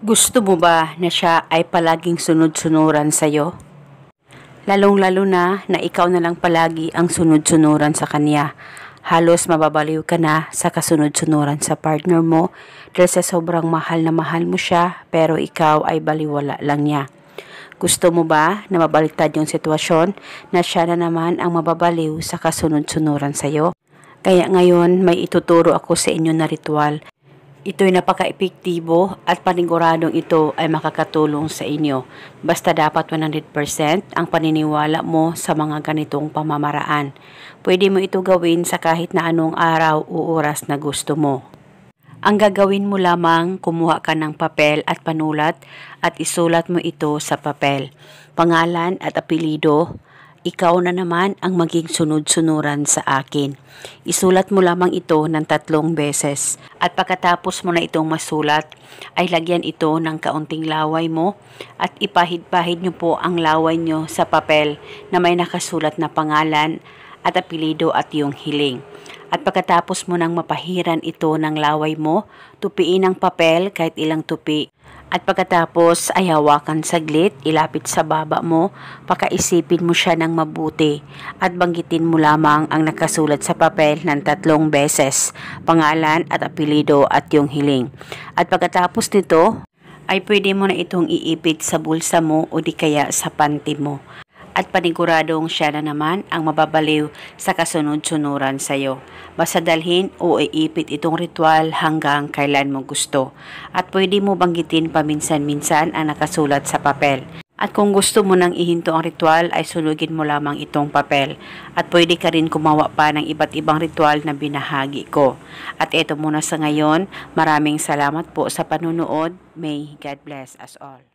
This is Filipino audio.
Gusto mo ba na siya ay palaging sunod-sunuran sa'yo? Lalong-lalo na ikaw na lang palagi ang sunod-sunuran sa kanya. Halos mababaliw ka na sa kasunod-sunuran sa partner mo dahil sa sobrang mahal na mahal mo siya pero ikaw ay baliwala lang niya. Gusto mo ba na mabaliktad yung sitwasyon na siya na naman ang mababaliw sa kasunod-sunuran sa'yo? Kaya ngayon may ituturo ako sa inyo na ritual. Ito'y napaka-epektibo at paniguradong ito ay makakatulong sa inyo. Basta dapat 100% ang paniniwala mo sa mga ganitong pamamaraan. Pwede mo ito gawin sa kahit na anong araw o oras na gusto mo. Ang gagawin mo lamang, kumuha ka ng papel at panulat at isulat mo ito sa papel. Pangalan at apelido. Ikaw na naman ang maging sunod-sunuran sa akin. Isulat mo lamang ito ng 3 beses. At pagkatapos mo na itong masulat, ay lagyan ito ng kaunting laway mo at ipahid-pahid nyo po ang laway nyo sa papel na may nakasulat na pangalan at apelido at yung hiling. At pagkatapos mo nang mapahiran ito ng laway mo, tupiin ang papel kahit ilang tupi. At pagkatapos ay hawakan saglit, ilapit sa baba mo, pakaisipin mo siya ng mabuti at banggitin mo lamang ang nakasulat sa papel ng 3 beses, pangalan at apelido at yung hiling. At pagkatapos nito ay pwede mo na itong iipit sa bulsa mo o di kaya sa panty mo. At paniguradong siya na naman ang mababaliw sa kasunod-sunuran sa'yo. Basta dalhin o iipit itong ritual hanggang kailan mo gusto. At pwede mo banggitin paminsan-minsan ang nakasulat sa papel. At kung gusto mo nang ihinto ang ritual ay sunugin mo lamang itong papel. At pwede ka rin gumawa pa ng iba't ibang ritual na binahagi ko. At eto muna sa ngayon, maraming salamat po sa panunood. May God bless us all.